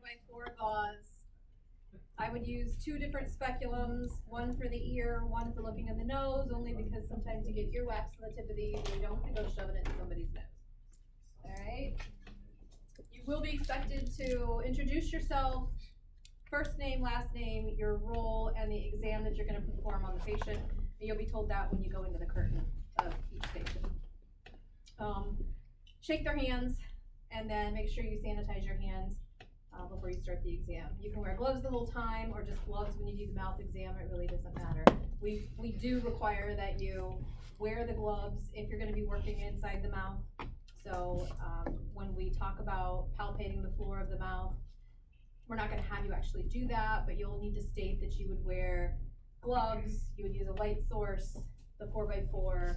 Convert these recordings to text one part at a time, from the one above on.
4x4 gauze. I would use 2 different speculums, one for the ear, one for looking in the nose, only because sometimes you get earwax on the tip of the ear, you don't want to go shoving it in somebody's nose. Alright? You will be expected to introduce yourself, first name, last name, your role, and the exam that you're going to perform on the patient. And you'll be told that when you go into the curtain of each patient. Shake their hands, and then make sure you sanitize your hands before you start the exam. You can wear gloves the whole time, or just gloves when you do the mouth exam. It really doesn't matter. We do require that you wear the gloves if you're going to be working inside the mouth. So when we talk about palpating the floor of the mouth, we're not going to have you actually do that, but you'll need to state that you would wear gloves, you would use a light source, the 4x4,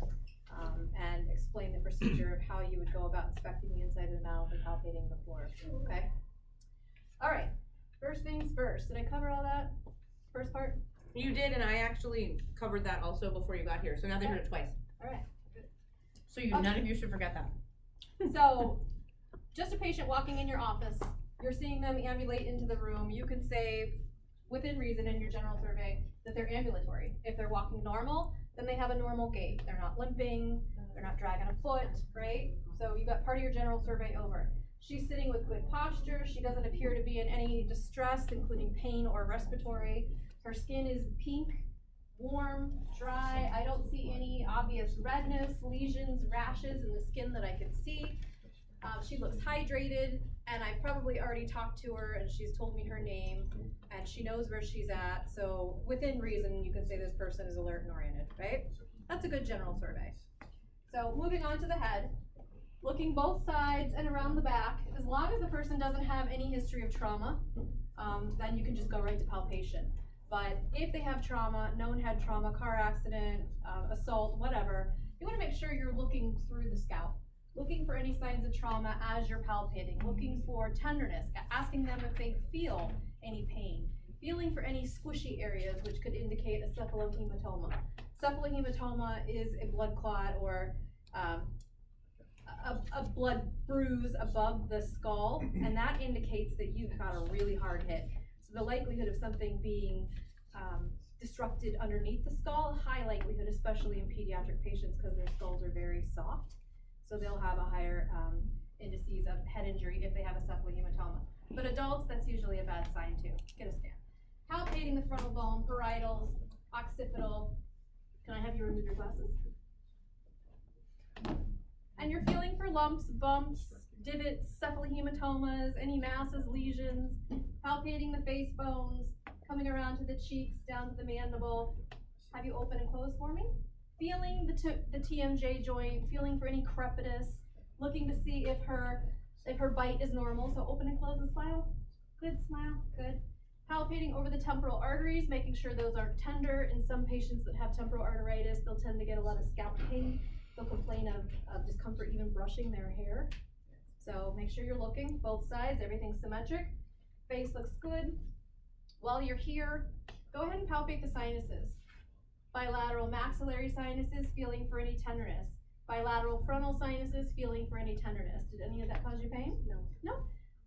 and explain the procedure of how you would go about inspecting the inside of the mouth and palpating the floor. Okay? All right. First things first. Did I cover all that? First part? You did, and I actually covered that also before you got here, so now they heard it twice. All right. So none of you should forget that. So, just a patient walking in your office, you're seeing them ambulate into the room. You can say, within reason in your general survey, that they're ambulatory. If they're walking normal, then they have a normal gait. They're not limping, they're not dragging a foot, right? So you got part of your general survey over. She's sitting with good posture. She doesn't appear to be in any distress, including pain or respiratory. Her skin is pink, warm, dry. I don't see any obvious redness, lesions, rashes in the skin that I can see. She looks hydrated, and I've probably already talked to her, and she's told me her name, and she knows where she's at. So within reason, you can say this person is alert and oriented, right? That's a good general survey. So moving on to the head, looking both sides and around the back. As long as the person doesn't have any history of trauma, then you can just go right to palpation. But if they have trauma, known head trauma, car accident, assault, whatever, you want to make sure you're looking through the scalp, looking for any signs of trauma as you're palpating, looking for tenderness, asking them if they feel any pain, feeling for any squishy areas which could indicate a cephalohematoma. Cephalohematoma is a blood clot or a blood bruise above the skull, and that indicates that you've got a really hard hit. So the likelihood of something being disrupted underneath the skull, high likelihood, especially in pediatric patients because their skulls are very soft. So they'll have a higher indices of head injury if they have a cephalohematoma. But adults, that's usually a bad sign too. Get a scan. Palpating the frontal bone, parietals, occipital. Can I have you remove your glasses? And you're feeling for lumps, bumps, divots, cephalahematomas, any masses, lesions, palpating the face bones, coming around to the cheeks, down to the mandible. Have you open and close for me? Feeling the TMJ joint, feeling for any crepitus, looking to see if her bite is normal. So open and close and smile. Good, smile, good. Palpating over the temporal arteries, making sure those aren't tender. In some patients that have temporal arteritis, they'll tend to get a lot of scalp pain. They'll complain of discomfort even brushing their hair. So make sure you're looking, both sides, everything's symmetric. Face looks good. While you're here, go ahead and palpate the sinuses. Bilateral maxillary sinuses, feeling for any tenderness. Bilateral frontal sinuses, feeling for any tenderness. Did any of that cause you pain? No. No?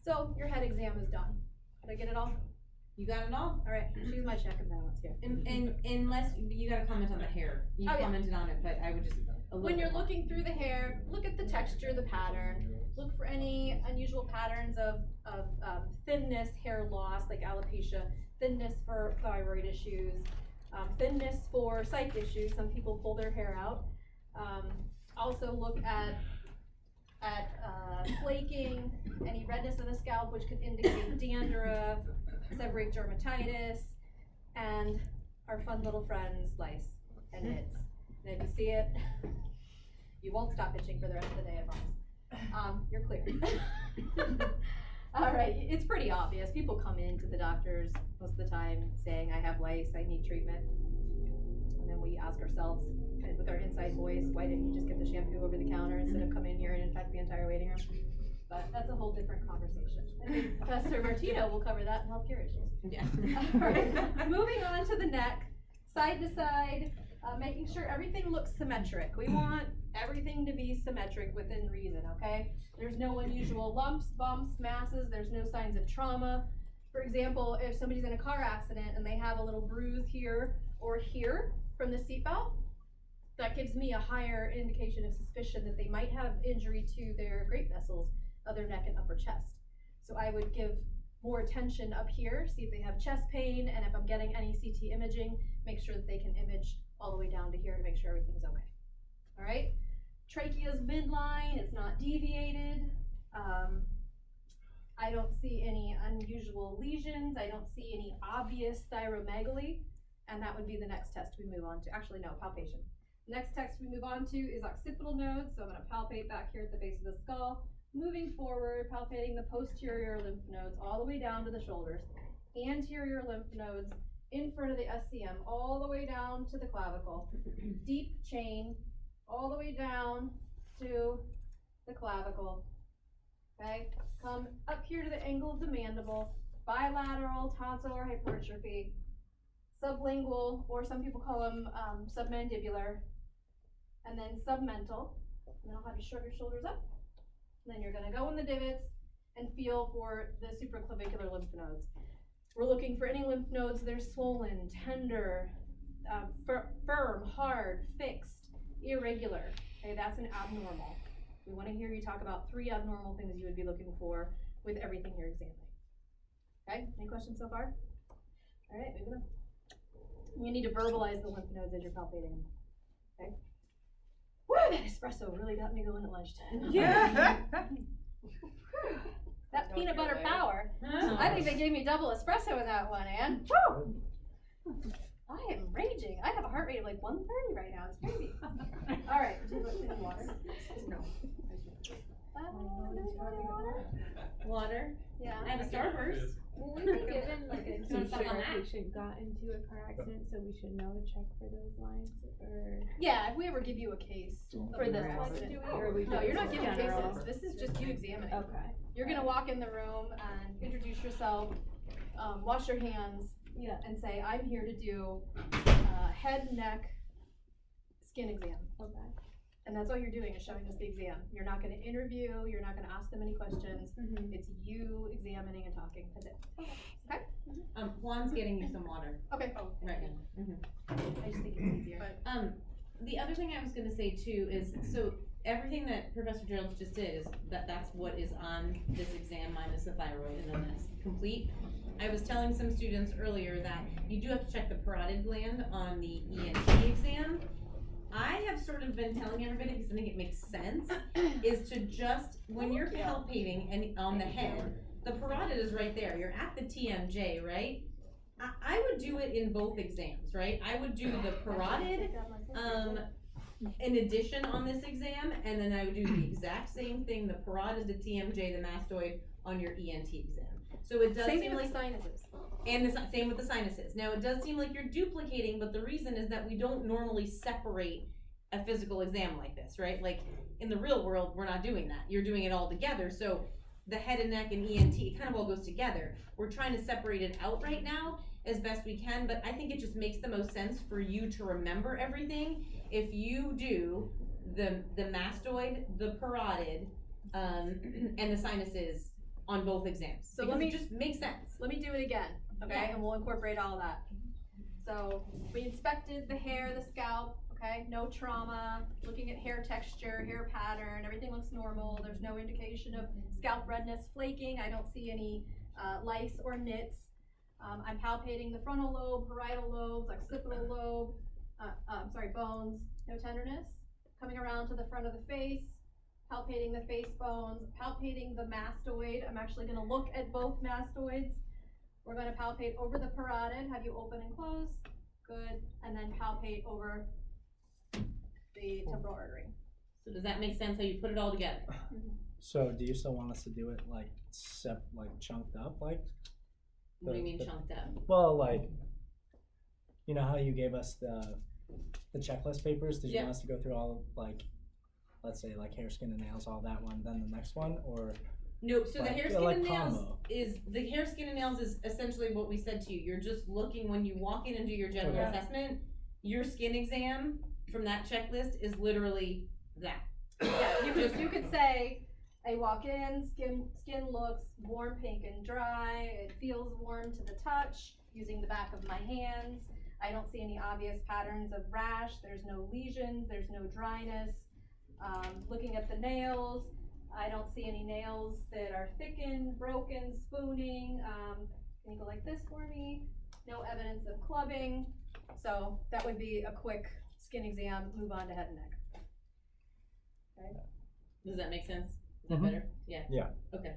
So your head exam is done. Did I get it all? You got it all? All right, she's my check and balance here. And unless you got to comment on the hair. You commented on it, but I would just when you're looking through the hair, look at the texture, the pattern. Look for any unusual patterns of thinness, hair loss, like alopecia, thinness for thyroid issues, thinness for psych issues. Some people pull their hair out. Also look at flaking, any redness of the scalp, which could indicate dandruff, seborrheic dermatitis, and our fun little friends, lice and nits. And if you see it, you won't stop itching for the rest of the day, I promise. You're clear. All right, it's pretty obvious. People come into the doctors most of the time saying, I have lice, I need treatment. And then we ask ourselves, kind of with our inside voice, why didn't you just get the shampoo over the counter instead of come in here and infect the entire waiting room? But that's a whole different conversation. I think Professor Martino will cover that in healthcare issues. Yeah. All right, moving on to the neck, side to side, making sure everything looks symmetric. We want everything to be symmetric within reason, okay? There's no unusual lumps, bumps, masses, there's no signs of trauma. For example, if somebody's in a car accident and they have a little bruise here or here from the seatbelt, that gives me a higher indication of suspicion that they might have injury to their great vessels of their neck and upper chest. So I would give more attention up here, see if they have chest pain, and if I'm getting any CT imaging, make sure that they can image all the way down to here to make sure everything's okay. All right? Trachea's midline, it's not deviated. I don't see any unusual lesions. I don't see any obvious thyromegaly, and that would be the next test we move on to. Actually, no, palpation. Next test we move on to is occipital nodes, so I'm gonna palpate back here at the base of the skull. Moving forward, palpating the posterior lymph nodes all the way down to the shoulders. Anterior lymph nodes in front of the SCM, all the way down to the clavicle. Deep chain, all the way down to the clavicle. Okay, come up here to the angle of the mandible, bilateral tonsillar hypertrophy, sublingual, or some people call them submandibular, and then submental. And then I'll have you shrug your shoulders up. And then you're gonna go in the divots and feel for the supraclavicular lymph nodes. We're looking for any lymph nodes that are swollen, tender, firm, hard, fixed, irregular. Okay, that's an abnormal. We want to hear you talk about 3 abnormal things you would be looking for with everything you're examining. Okay, any questions so far? All right, moving on. You need to verbalize the lymph nodes as you're palpating them. Okay. Woo, that espresso really got me going at lunchtime. Yeah. That peanut butter power. I think they gave me double espresso in that one, Ann. Woo! I am raging. I have a heart rate of like 130 right now. It's crazy. All right, do you want any water? No. Water? Water. Yeah. I have a Starburst. Well, we've been given like a Don't stop t-shirt on our that. patient got into a car accident, so we should know to check for those lines, or? Yeah, if we ever give you a case For this one, one, do we? or we No, just you're not giving general? cases. This is just you examining. Okay. You're gonna walk in the room and introduce yourself, wash your hands, Yeah. and say, I'm here to do head, neck, skin exam. Okay. And that's all you're doing is showing us the exam. You're not gonna interview, you're not gonna ask them any questions. Mm-hmm. It's you examining and talking. That's it. Okay? Juan's getting you some water Okay. right now. I just think it's easier. The other thing I was gonna say too is, so everything that Professor Gerald just did is that's what is on this exam minus the thyroid, and then that's complete. I was telling some students earlier that you do have to check the parotid gland on the ENT exam. I have sort of been telling everybody, because I think it makes sense, is to just, when you're palpating and on the head, the parotid is right there, you're at the TMJ, right? I would do it in both exams, right? I would do the parotid, in addition on this exam, and then I would do the exact same thing, the parotid, the TMJ, the mastoid on your ENT exam. So it does Same seem thing with like, the sinuses. and the same with the sinuses. Now, it does seem like you're duplicating, but the reason is that we don't normally separate a physical exam like this, right? Like, in the real world, we're not doing that. You're doing it all together, so the head and neck and ENT, it kind of all goes together. We're trying to separate it out right now as best we can, but I think it just makes the most sense for you to remember everything if you do the mastoid, the parotid, and the sinuses on both exams. So Because let me- it just makes sense. Let me do it again, okay? Yeah. And we'll incorporate all that. So we inspected the hair, the scalp, okay? No trauma, looking at hair texture, hair pattern, everything looks normal. There's no indication of scalp redness, flaking. I don't see any lice or nits. I'm palpating the frontal lobe, parietal lobes, occipital lobe, bones, no tenderness. Coming around to the front of the face, palpating the face bones, palpating the mastoid. I'm actually gonna look at both mastoids. We're gonna palpate over the parotid, have you open and close, good, and then palpate over the temporal artery. So does that make sense how you put it all together? So do you still want us to do it like chunked up, like? What do you mean chunked up? Well, like, you know how you gave us the checklist papers? Did you Yeah. want us to go through all, like, let's say like hair, skin, and nails, all that one, then the next one, or? Nope, so the Like- hair, yeah, skin, like and nails combo. the hair, skin, and nails is essentially what we said to you. You're just looking, when you walk in and do your general Okay. assessment, your skin exam from that checklist is literally that. Yeah, you could say, I walk in, skin looks warm, pink, and dry. It feels warm to the touch, using the back of my hands. I don't see any obvious patterns of rash. There's no lesions, there's no dryness. Looking at the nails, I don't see any nails that are thickened, broken, spooning. Can you go like this for me? No evidence of clubbing. So that would be a quick skin exam, move on to head and neck. Okay. Does that make sense? Is that Mhm. better? Yeah. Yeah. Okay.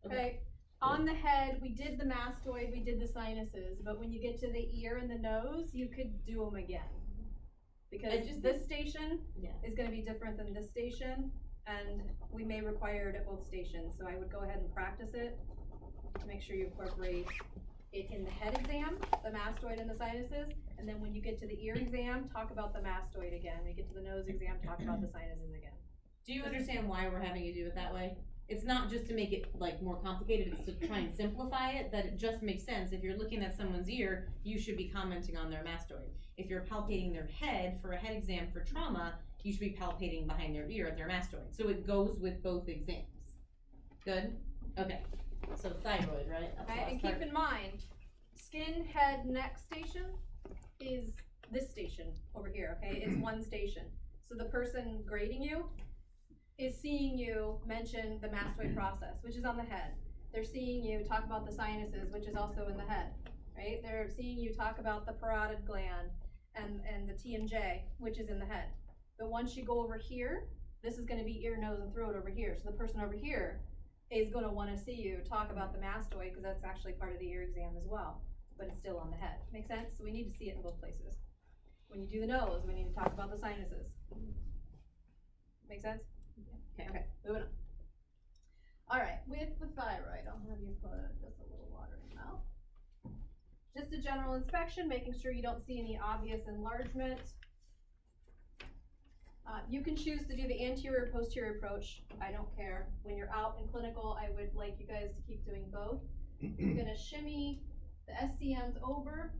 Okay, on the head, we did the mastoid, we did the sinuses, but when you get to the ear and the nose, you could do them again. Because this station Yeah. is gonna be different than this station, and we may require it at both stations, so I would go ahead and practice it to make sure you incorporate it in the head exam, the mastoid and the sinuses, and then when you get to the ear exam, talk about the mastoid again. When you get to the nose exam, talk about the sinuses again. Do you understand why we're having you do it that way? It's not just to make it like more complicated, it's to try and simplify it, that it just makes sense. If you're looking at someone's ear, you should be commenting on their mastoid. If you're palpating their head for a head exam for trauma, you should be palpating behind their ear at their mastoid. So it goes with both exams. Good? Okay. So thyroid, right? That's the Okay, last and part. keep in mind, skin, head, neck station is this station over here, okay? It's one station. So the person grading you is seeing you mention the mastoid process, which is on the head. They're seeing you talk about the sinuses, which is also in the head, right? They're seeing you talk about the parotid gland and the TMJ, which is in the head. But once you go over here, this is gonna be ear, nose, and throat over here. So the person over here is gonna wanna see you talk about the mastoid, because that's actually part of the ear exam as well, but it's still on the head. Make sense? So we need to see it in both places. When you do the nose, we need to talk about the sinuses. Make sense? Okay, moving on. Alright, with the thyroid, I'll have you put just a little water in your mouth. Just a general inspection, making sure you don't see any obvious enlargement. You can choose to do the anterior or posterior approach, I don't care. When you're out in clinical, I would like you guys to keep doing both. You're gonna shimmy the SCMs over,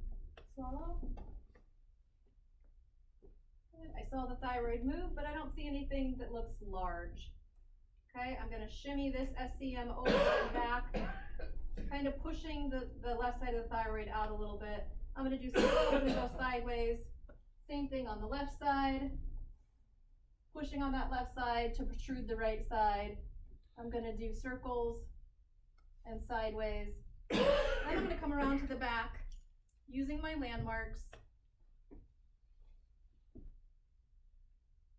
swallow. Good. I saw the thyroid move, but I don't see anything that looks large. Okay, I'm gonna shimmy this SCM over and back, kind of pushing the left side of the thyroid out a little bit. I'm gonna do circles and go sideways. Same thing on the left side. Pushing on that left side to protrude the right side. I'm gonna do circles and sideways. Then I'm gonna come around to the back using my landmarks.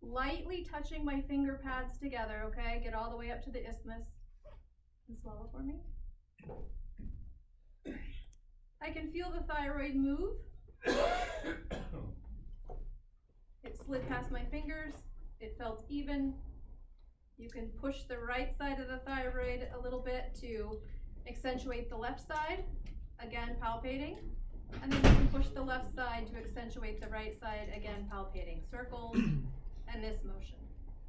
Lightly touching my finger pads together, okay? Get all the way up to the isthmus. And swallow for me. I can feel the thyroid move. It slid past my fingers. It felt even. You can push the right side of the thyroid a little bit to accentuate the left side. Again, palpating. And then you can push the left side to accentuate the right side, again, palpating. Circles and this motion.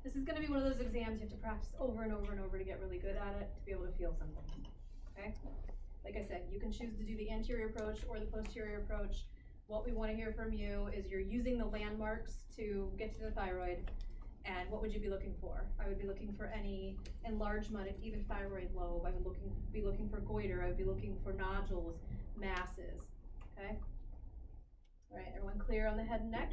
This is gonna be one of those exams you have to practice over and over and over to get really good at it, to be able to feel something, okay? Like I said, you can choose to do the anterior approach or the posterior approach. What we wanna hear from you is you're using the landmarks to get to the thyroid, and what would you be looking for? I would be looking for any enlargement of even thyroid lobe. I would be looking for goiter. I would be looking for nodules, masses, okay? All right, everyone clear on the head and neck?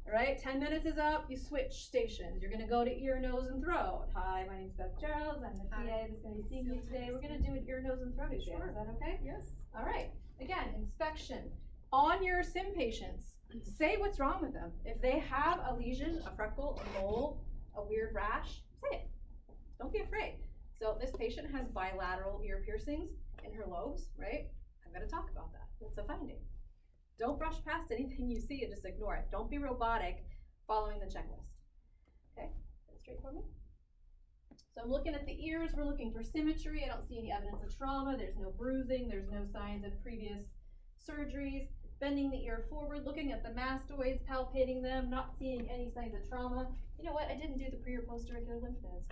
All right, 10 minutes is up, you switch stations. You're gonna go to ear, nose, and throat. Hi, my name's Beth Gerald, I'm the PA that's gonna be seeing you today. We're gonna do an ear, nose, and throat exam, is that okay? Yes. All right, again, inspection. On your sim patients, say what's wrong with them. If they have a lesion, a freckle, a mole, a weird rash, say it. Don't be afraid. So this patient has bilateral ear piercings in her lobes, right? I'm gonna talk about that. That's a finding. Don't brush past anything you see and just ignore it. Don't be robotic following the checklist. Okay, that's straight for me. So I'm looking at the ears, we're looking for symmetry. I don't see any evidence of trauma. There's no bruising, there's no signs of previous surgeries. Bending the ear forward, looking at the mastoids, palpating them, not seeing any signs of trauma. You know what, I didn't do the pre or post auricular lymph nodes.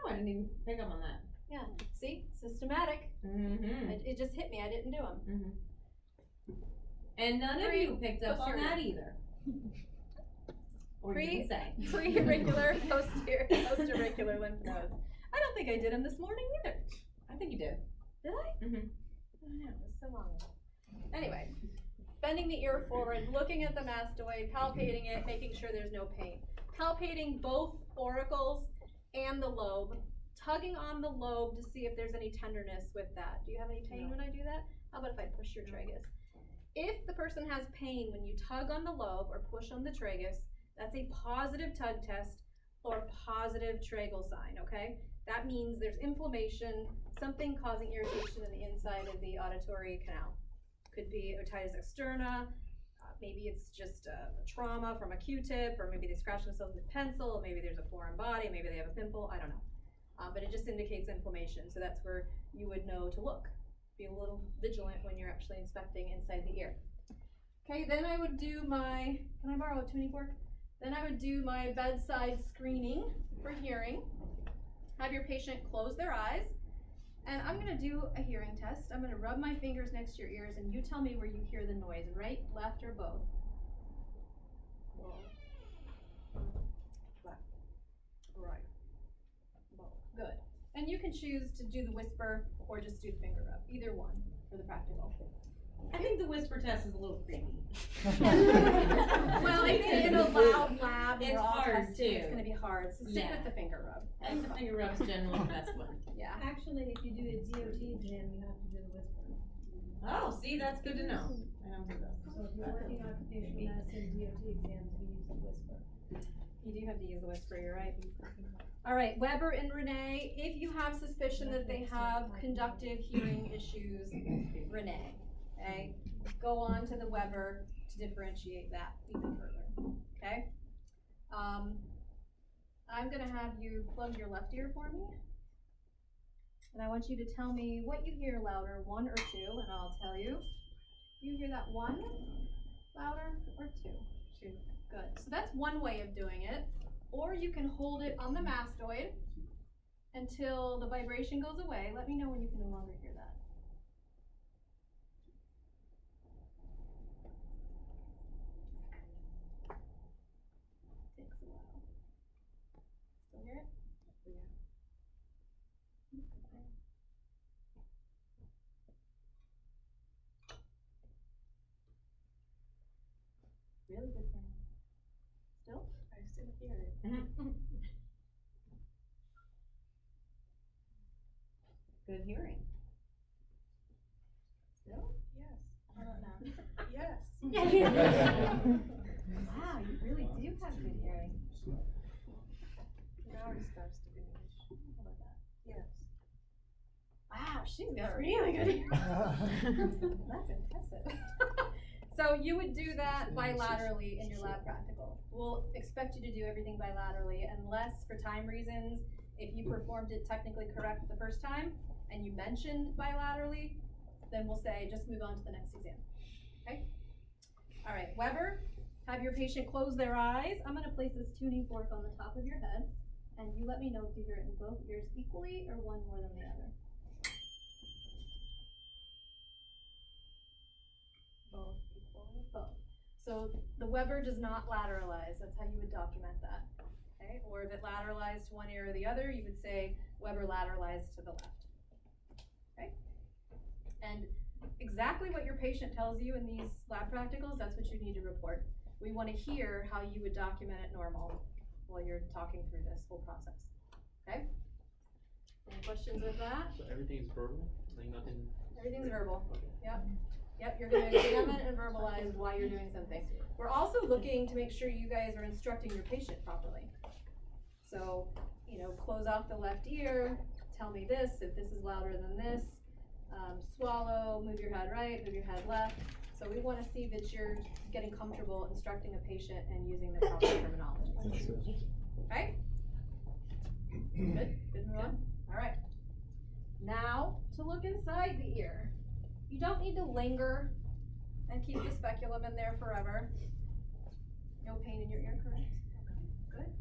Oh, I didn't even pick up on that. Yeah, see, systematic. Mm-hmm. It just hit me, I didn't do them. Mm-hmm. And none of you picked up on that either. Or you can say. Preauricular, post-auricular lymph nodes. I don't think I did them this morning either. I think you did. Did I? Mhm. I don't know, it was so long ago. Anyway, bending the ear forward, looking at the mastoid, palpating it, making sure there's no pain. Palpating both auricles and the lobe, tugging on the lobe to see if there's any tenderness with that. Do you have any pain when I do that? How about if I push your tragus? If the person has pain when you tug on the lobe or push on the tragus, that's a positive tug test or positive tragal sign, okay? That means there's inflammation, something causing irritation in the inside of the auditory canal. Could be otitis externa, maybe it's just a trauma from a Q-tip, or maybe they scratch themselves with a pencil, or maybe there's a foreign body, maybe they have a pimple, I don't know. But it just indicates inflammation, so that's where you would know to look. Be a little vigilant when you're actually inspecting inside the ear. Okay, then I would do my, can I borrow a tuning fork? Then I would do my bedside screening for hearing. Have your patient close their eyes, and I'm gonna do a hearing test. I'm gonna rub my fingers next to your ears, and you tell me where you hear the noise, right, left, or both? Left, right, both. Good. And you can choose to do the whisper or just do the finger rub, either one for the practical. I think the whisper test is a little creepy. Well, I think in a loud lab, It's we're all hard, testing, too. it's gonna be hard, so stick Yeah. with the finger rub. I think the finger rub is generally the best one. Yeah. Actually, if you do a DOT exam, you have to do the whisper. Oh, see, that's good to know. I don't do those. So if you're working occupational medicine DOT exams, we use the whisper. You do have to use the whisper, you're right. All right, Weber and Renee, if you have suspicion that they have conductive hearing issues, Renee, okay? Go on to the Weber to differentiate that even further, okay? I'm gonna have you plug your left ear for me. And I want you to tell me what you hear louder, 1 or 2, and I'll tell you. You hear that 1 louder or 2? 2. Good. So that's one way of doing it. Or you can hold it on the mastoid until the vibration goes away. Let me know when you can no longer hear that. Takes a while. Still hear it? Really good sound. Still? I still hear it. Good hearing. Still? Yes. How about now? Yes. Wow, you really do have good hearing. Now it starts to diminish. How about that? Yes. Wow, she's got really good hearing. That's impressive. So you would do that bilaterally in your lab practical. We'll expect you to do everything bilaterally unless for time reasons, if you performed it technically correct the first time and you mentioned bilaterally, then we'll say just move on to the next exam, okay? All right, Weber, have your patient close their eyes. I'm gonna place this tuning fork on the top of your head and you let me know if you hear it in both ears equally or one more than the other. Both equally? Both. So the Weber does not lateralize, that's how you would document that, okay? Or if it lateralized to one ear or the other, you would say Weber lateralized to the left, okay? And exactly what your patient tells you in these lab practicals, that's what you need to report. We wanna hear how you would document it normal while you're talking through this whole process, okay? Any questions with that? So everything's verbal, like nothing. Everything's verbal. Okay. Yep, you're gonna examine and verbalize why you're doing something. We're also looking to make sure you guys are instructing your patient properly. So, you know, close off the left ear, tell me this, if this is louder than this, swallow, move your head right, move your head left. So we wanna see that you're getting comfortable instructing a patient and using the proper terminology. Okay? Good, good move on, alright. Now, to look inside the ear. You don't need to linger and keep the speculum in there forever. No pain in your ear, correct? Good.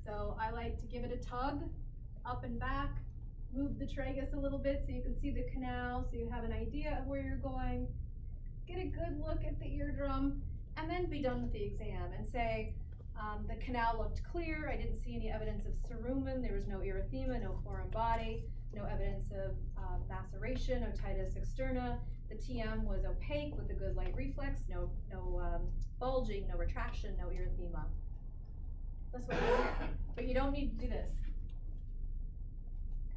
So I like to give it a tug, up and back, move the tragus a little bit so you can see the canal, so you have an idea of where you're going. Get a good look at the eardrum, and then be done with the exam and say, The canal looked clear. I didn't see any evidence of cerumen. There was no erythema, no foreign body, no evidence of maceration, otitis externa. The TM was opaque with a good light reflex, no bulging, no retraction, no erythema. That's what we're here. But you don't need to do this.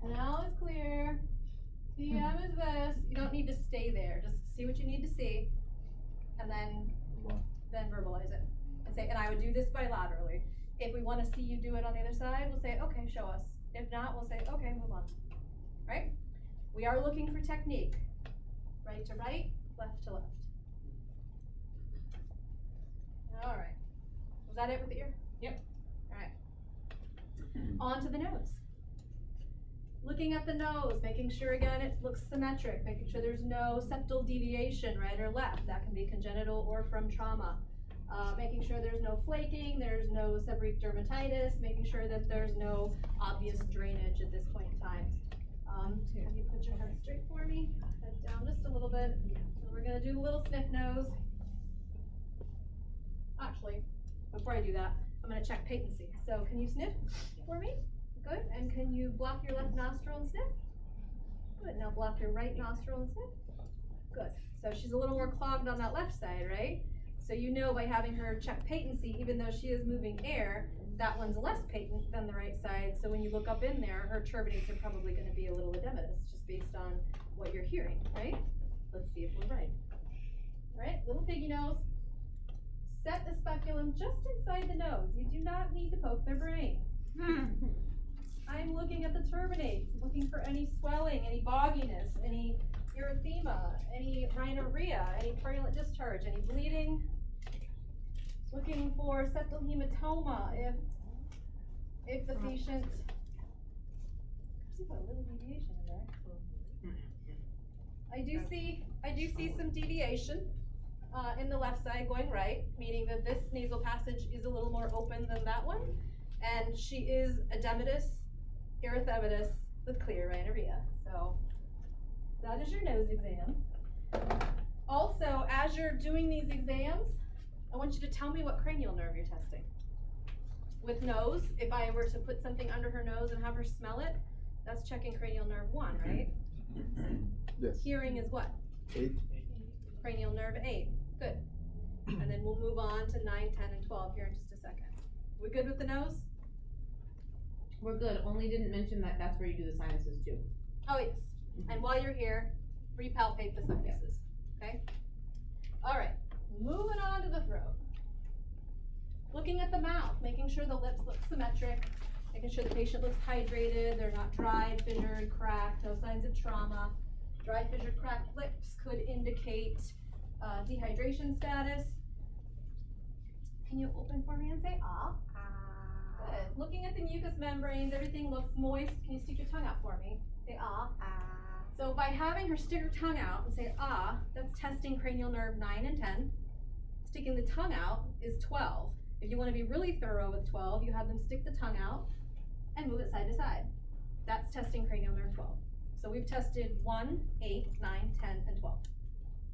Canal is clear. TM is this. You don't need to stay there. Just see what you need to see, and then verbalize it. And say, and I would do this bilaterally. If we want to see you do it on the other side, we'll say, okay, show us. If not, we'll say, okay, move on. Right? We are looking for technique. Right to right, left to left. All right. Was that it with the ear? Yep. All right. On to the nose. Looking at the nose, making sure again it looks symmetric, making sure there's no septal deviation right or left. That can be congenital or from trauma. Making sure there's no flaking, there's no seborrheic dermatitis, making sure that there's no obvious drainage at this point in time. Can you put your head straight for me? Head down just a little bit. And we're gonna do a little sniff nose. Actually, before I do that, I'm gonna check patency. So can you sniff for me? Good. And can you block your left nostril and sniff? Good. Now block your right nostril and sniff. Good. So she's a little more clogged on that left side, right? So you know by having her check patency, even though she is moving air, that one's less patent than the right side. So when you look up in there, her turbinates are probably going to be a little edematous, just based on what you're hearing, right? Let's see if we're right. All right, little piggy nose. Set the speculum just inside the nose. You do not need to poke their brain. I'm looking at the turbinates, looking for any swelling, any bogginess, any erythema, any rhinorrhea, any purulent discharge, any bleeding. Looking for septal hematoma if the patient. There's a little deviation in there. I do see some deviation in the left side going right, meaning that this nasal passage is a little more open than that one, and she is edematous, erythematous with clear rhinorrhea. So that is your nose exam. Also, as you're doing these exams, I want you to tell me what cranial nerve you're testing. With nose, if I were to put something under her nose and have her smell it, that's checking cranial nerve 1, right? Yes. Hearing is what? 8. Cranial nerve 8. Good. And then we'll move on to 9, 10, and 12 here in just a second. We good with the nose? We're good, only didn't mention that that's where you do the sinuses too. Oh, yes. And while you're here, repalpate the sinuses, okay? All right, moving on to the throat. Looking at the mouth, making sure the lips look symmetric, making sure the patient looks hydrated, they're not dried, fissured, cracked, no signs of trauma. Dried, fissured, cracked lips could indicate dehydration status. Can you open for me and say ah? Good. Looking at the mucous membranes, everything looks moist. Can you stick your tongue out for me? Say ah. So by having her stick her tongue out and say ah, that's testing cranial nerve 9 and 10. Sticking the tongue out is 12. If you want to be really thorough with 12, you have them stick the tongue out and move it side to side. That's testing cranial nerve 12. So we've tested 1, 8, 9, 10, and 12.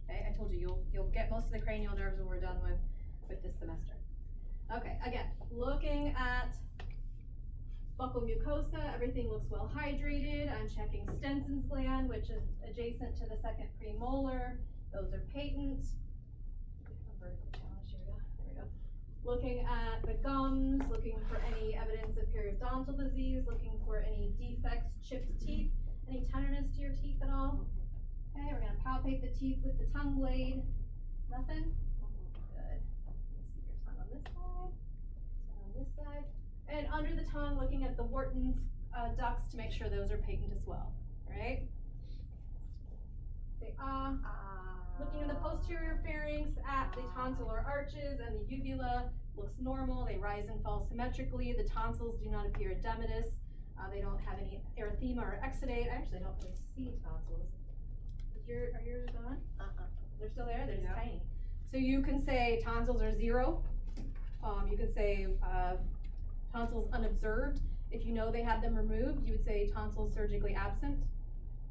Okay, I told you you'll get most of the cranial nerves when we're done with this semester. Okay, again, looking at buccal mucosa, everything looks well hydrated. I'm checking Stenson's gland, which is adjacent to the second premolar. Those are patent. Vertical challenge, here we go, there we go. Looking at the gums, looking for any evidence of periodontal disease, looking for any defects, chipped teeth, any tenderness to your teeth at all. Okay, we're gonna palpate the teeth with the tongue blade. Nothing? Good. Let's see your tongue on this side, tongue on this side. And under the tongue, looking at the Wharton's ducts to make sure those are patent as well, right? Say ah. Looking in the posterior pharynx at the tonsillar arches and the uvula, looks normal. They rise and fall symmetrically. The tonsils do not appear edematous. They don't have any erythema or exudate. I actually don't really see tonsils. Are yours gone? They're still there? They're just tiny. So you can say tonsils are 0. You can say tonsils unobserved. If you know they had them removed, you would say tonsils surgically absent,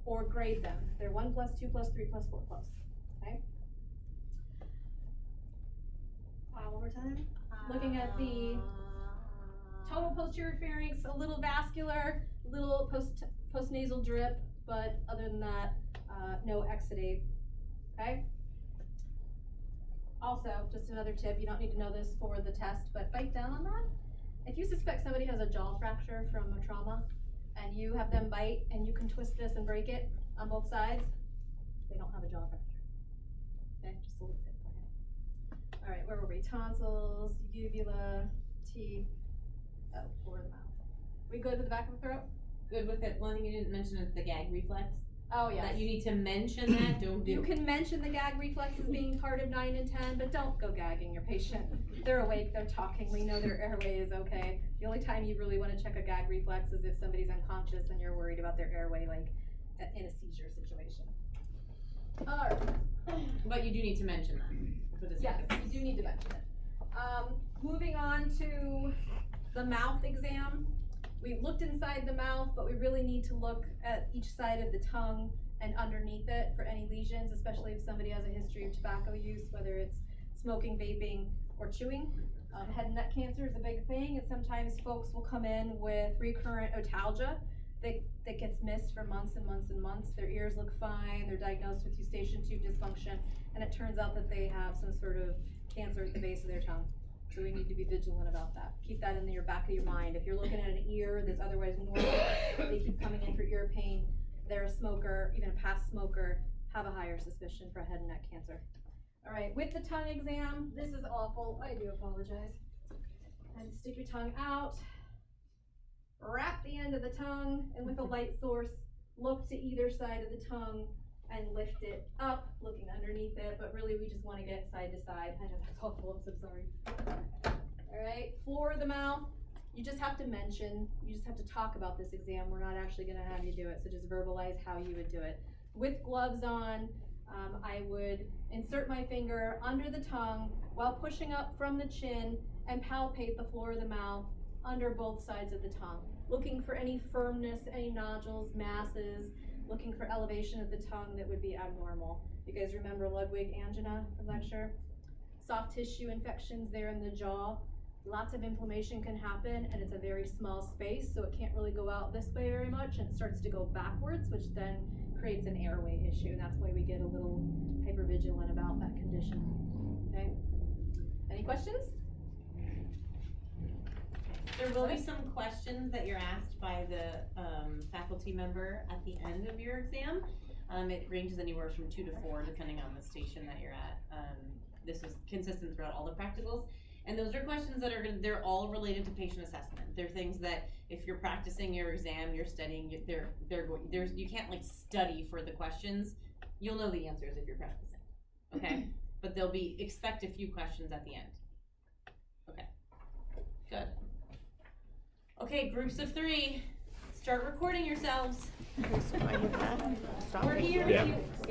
or grade them. They're 1+, 2+, 3+, 4+. Okay? One more time. looking at the total posterior pharynx, a little vascular, little postnasal drip, but other than that, no exudate, okay? Also, just another tip, you don't need to know this for the test, but bite down on that. If you suspect somebody has a jaw fracture from a trauma, and you have them bite, and you can twist this and break it on both sides, they don't have a jaw fracture. Okay, just a little tip for you. All right, where were we? Tonsils, uvula, teeth, floor of the mouth. We good with the back of the throat? Good with it. One thing you didn't mention is the gag reflex. Oh, yes. That you need to mention that, don't do. You can mention the gag reflex as being part of 9 and 10, but don't go gagging your patient. They're awake, they're talking, we know their airway is okay. The only time you really wanna check a gag reflex is if somebody's unconscious and you're worried about their airway, like in a seizure situation. Alright. But you do need to mention that for this. Yes, you do need to mention it. Moving on to the mouth exam. We looked inside the mouth, but we really need to look at each side of the tongue and underneath it for any lesions, especially if somebody has a history of tobacco use, whether it's smoking, vaping, or chewing. Head and neck cancer is a big thing, and sometimes folks will come in with recurrent otalgia that gets missed for months and months and months. Their ears look fine, they're diagnosed with eustachian tube dysfunction, and it turns out that they have some sort of cancer at the base of their tongue. So we need to be vigilant about that. Keep that in your back of your mind. If you're looking at an ear that's otherwise normal, they keep coming in for ear pain, they're a smoker, even a past smoker, have a higher suspicion for head and neck cancer. All right, with the tongue exam, this is awful, I do apologize. And stick your tongue out, wrap the end of the tongue, and with a light source, look to either side of the tongue and lift it up, looking underneath it, but really we just wanna get side to side. I know that's awful, I'm so sorry. All right, floor of the mouth, you just have to mention, you just have to talk about this exam. We're not actually gonna have you do it, so just verbalize how you would do it. With gloves on, I would insert my finger under the tongue while pushing up from the chin and palpate the floor of the mouth under both sides of the tongue, looking for any firmness, any nodules, masses, looking for elevation of the tongue that would be abnormal. You guys remember Ludwig angina from lecture? Soft tissue infections there in the jaw. Lots of inflammation can happen, and it's a very small space, so it can't really go out this way very much, and it starts to go backwards, which then creates an airway issue, and that's why we get a little hypervigilant about that condition. Okay? Any questions? There will be some questions that you're asked by the faculty member at the end of your exam. It ranges anywhere from 2 to 4 depending on the station that you're at. This is consistent throughout all the practicals. And those are questions that they're all related to patient assessment. They're things that if you're practicing your exam, you're studying, you can't like study for the questions. You'll know the answers if you're practicing, okay? But expect a few questions at the end. Okay, good. Okay, groups of 3, start recording yourselves. Okay, so I hit that. Stop. We're here Yeah. if